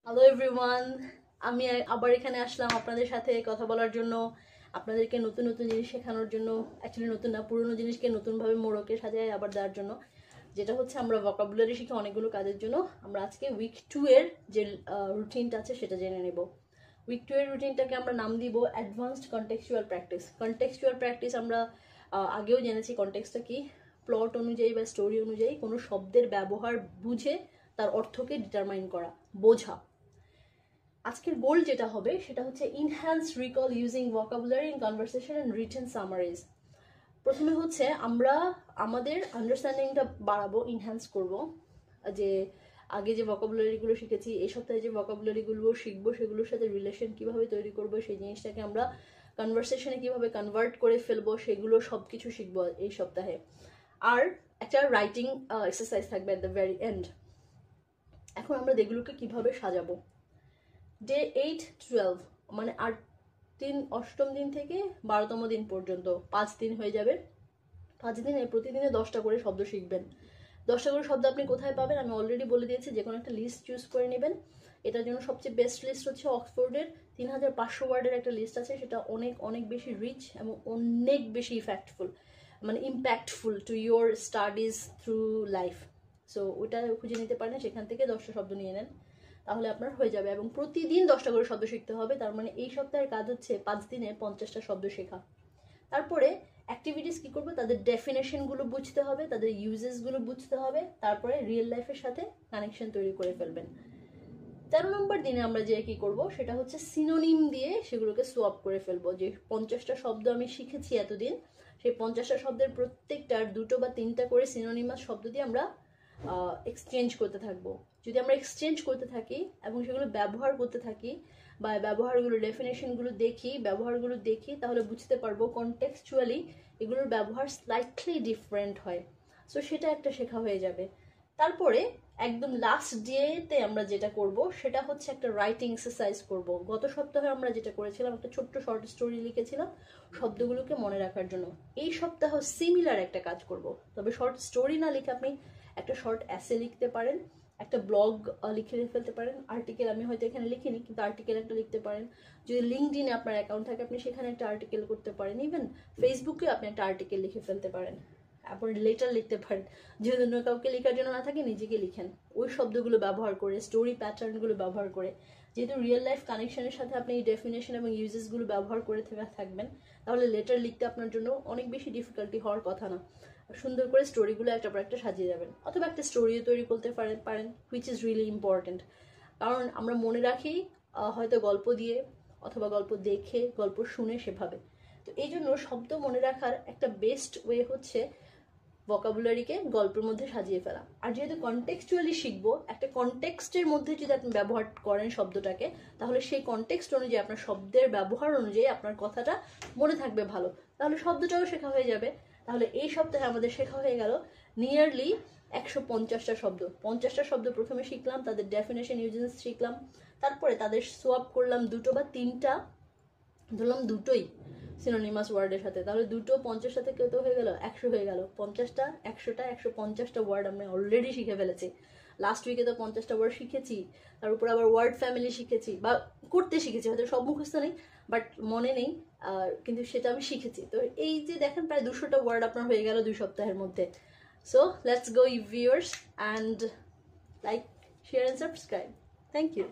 Hello everyone, আমি আবার এখানে আসলাম আপনাদের সাথে কথা বলার জন্য, আপনাদেরকে নতুন নতুন জিনিস শেখানোর জন্য। অ্যাকচুয়ালি নতুন না, পুরনো জিনিসকে নতুনভাবে মোড়কে সাজায় আবার দেওয়ার জন্য। যেটা হচ্ছে আমরা ভোকাবুলারি শিখে অনেকগুলো কাজের জন্য। আমরা আজকে উইক 2 এর যে রুটিনটা আছে সেটা জেনে নেব। উইক 2 এর রুটিনটাকে আমরা নাম দিব advanced contextual practice. Contextual practice আমরা আগেও জেনেছি কনটেক্সটটা কি। প্লট অনুযায়ী বা স্টোরি অনুযায়ী কোনো শব্দের ব্যবহার বুঝে তার অর্থকে ডিটারমাইন করা, বোঝা। আজকের গোল যেটা হবে সেটা হচ্ছে enhance recall using vocabulary in conversation and written summaries. প্রথমে হচ্ছে আমরা আমাদের আন্ডারস্ট্যান্ডিংটা বাড়াবো, ইনহ্যান্স করব। যে আগে যে ভোকাবুলারিগুলো শিখেছি, এই সপ্তাহে যে ভোকাবুলারিগুলো শিখবো সেগুলোর সাথে রিলেশন কিভাবে তৈরি করবো, সেই জিনিসটাকে আমরা কনভারসেশনে কিভাবে কনভার্ট করে ফেলবো, সেগুলো সব কিছু শিখবো এই সপ্তাহে। আর একটা রাইটিং এক্সারসাইজ থাকবে অ্যাট দ্য ভেরি এন্ড। এখন আমরা এগুলোকে কিভাবে সাজাবো। ডে 8-12 মানে 8 দিন থেকে 12তম দিন পর্যন্ত 5 দিন হয়ে যাবে। 5 দিনে প্রতিদিনে 10টা করে শব্দ শিখবেন। 10টা করে শব্দ আপনি কোথায় পাবেন আমি অলরেডি বলে দিয়েছি। যে কোনো একটা লিস্ট চুজ করে নেবেন। এটার জন্য সবচেয়ে বেস্ট লিস্ট হচ্ছে অক্সফোর্ডের 3500 ওয়ার্ডের একটা লিস্ট আছে। সেটা অনেক অনেক বেশি রিচ এবং অনেক বেশি impactful to your studies through life. So ওটা খুঁজে নিতে পারেন, সেখান থেকে 10টা শব্দ নিয়ে নেন, তাহলে আপনার হয়ে যাবে। এবং প্রতিদিন 10টা করে শব্দ শিখতে হবে। তার মানে এই সপ্তাহের কাজ হচ্ছে 5 দিনে 50টা শব্দ শেখা। তারপরে অ্যাক্টিভিটিস কি করবো, তাদের ডেফিনেশনগুলো বুঝতে হবে, তাদের ইউজেসগুলো বুঝতে হবে, তারপরে রিয়েল লাইফের সাথে কানেকশন তৈরি করে ফেলবেন। 13 নম্বর দিনে আমরা যে কি করব সেটা হচ্ছে সিনোনিম দিয়ে সেগুলোকে সোয়াপ করে ফেলবো। যে 50টা শব্দ আমি শিখেছি এতদিন, সেই 50টা শব্দের প্রত্যেকটার 2টো বা 3টা করে সিনোনিমাস শব্দ দিয়ে আমরা এক্সচেঞ্জ করতে থাকবো। যদি আমরা এক্সচেঞ্জ করতে থাকি এবং সেগুলো ব্যবহার করতে থাকি বা ব্যবহারগুলো দেখি, তাহলে বুঝতে পারবো কনটেক্সচুয়ালি এগুলোর ব্যবহার স্লাইটলি ডিফারেন্ট হয়। সো সেটা একটা শেখা হয়ে যাবে। তারপরে একদম লাস্ট ডেতে আমরা যেটা করব সেটা হচ্ছে একটা রাইটিং এক্সারসাইজ করব। গত সপ্তাহে আমরা যেটা করেছিলাম, একটা ছোট্ট শর্ট স্টোরি লিখেছিলাম শব্দগুলোকে মনে রাখার জন্য। এই সপ্তাহ সিমিলার একটা কাজ করব, তবে শর্ট স্টোরি না লিখে আপনি একটা শর্ট অ্যাসে লিখতে পারেন, একটা ব্লগ লিখে ফেলতে পারেন, আর্টিকেল আমি হয়তো এখানে লিখিনি কিন্তু আর্টিকেল একটা লিখতে পারেন। যদি লিঙ্কডইনে আপনার অ্যাকাউন্ট থাকে আপনি সেখানে একটা আর্টিকেল করতে পারেন, ইভেন ফেসবুকে আপনি একটা আর্টিকেল লিখে ফেলতে পারেন। আপনি লেটার লিখতে পারেন, যদি অন্য কাউকে লেখার জন্য না থাকে নিজেকে লিখেন ওই শব্দগুলো ব্যবহার করে, স্টোরি প্যাটার্নগুলো ব্যবহার করে। যেহেতু রিয়েল লাইফ কানেকশনের সাথে আপনি এই ডেফিনেশন এবং ইউজেসগুলো ব্যবহার করে থাকবেন, তাহলে লেটার লিখতে আপনার জন্য অনেক বেশি ডিফিকাল্টি হওয়ার কথা না। সুন্দর করে স্টোরিগুলো একটা পর একটা সাজিয়ে যাবেন, অথবা একটা স্টোরিও তৈরি করতে পারেন, হুইচ ইজ রিয়েলি ইম্পর্টেন্ট। কারণ আমরা মনে রাখি হয়তো গল্প দিয়ে, অথবা গল্প দেখে, গল্প শুনে, সেভাবে। তো এই জন্য শব্দ মনে রাখার একটা বেস্ট ওয়ে হচ্ছে ভোকাবুলারিকে গল্পের মধ্যে সাজিয়ে ফেলা। আর যেহেতু কনটেক্সচুয়ালি শিখবো, একটা কনটেক্সটের মধ্যে যদি আপনি ব্যবহার করেন শব্দটাকে, তাহলে সেই কনটেক্সট অনুযায়ী আপনার শব্দের ব্যবহার অনুযায়ী আপনার কথাটা মনে থাকবে ভালো, তাহলে শব্দটাও শেখা হয়ে যাবে। তাহলে এই সপ্তাহে আমাদের শেখা হয়ে গেল নিয়ারলি 150টা শব্দ। 50টা শব্দ প্রথমে শিখলাম, তাদের ডেফিনেশন ইউজেস শিখলাম, তারপরে তাদের সোয়াপ করলাম 2টো বা 3টা, ধরলাম 2টোই সিনোনিমাস ওয়ার্ডের সাথে, তাহলে 2টো 50 সাথে কত হয়ে গেল, 100 হয়ে গেল। 50টা 100টা 150টা ওয়ার্ড আমরা অলরেডি শিখে ফেলেছি। লাস্ট উইকে তো 50টা ওয়ার্ড শিখেছি, তার উপর আবার ওয়ার্ড ফ্যামিলি শিখেছি বা করতে শিখেছি, হয়তো সব মুখস্থ নেই বাট মনে নেই, কিন্তু সেটা আমি শিখেছি। তো এই যে দেখেন প্রায় 200টা ওয়ার্ড আপনার হয়ে গেল 2 সপ্তাহের মধ্যে। So let's go viewers, and like, share and subscribe. Thank you.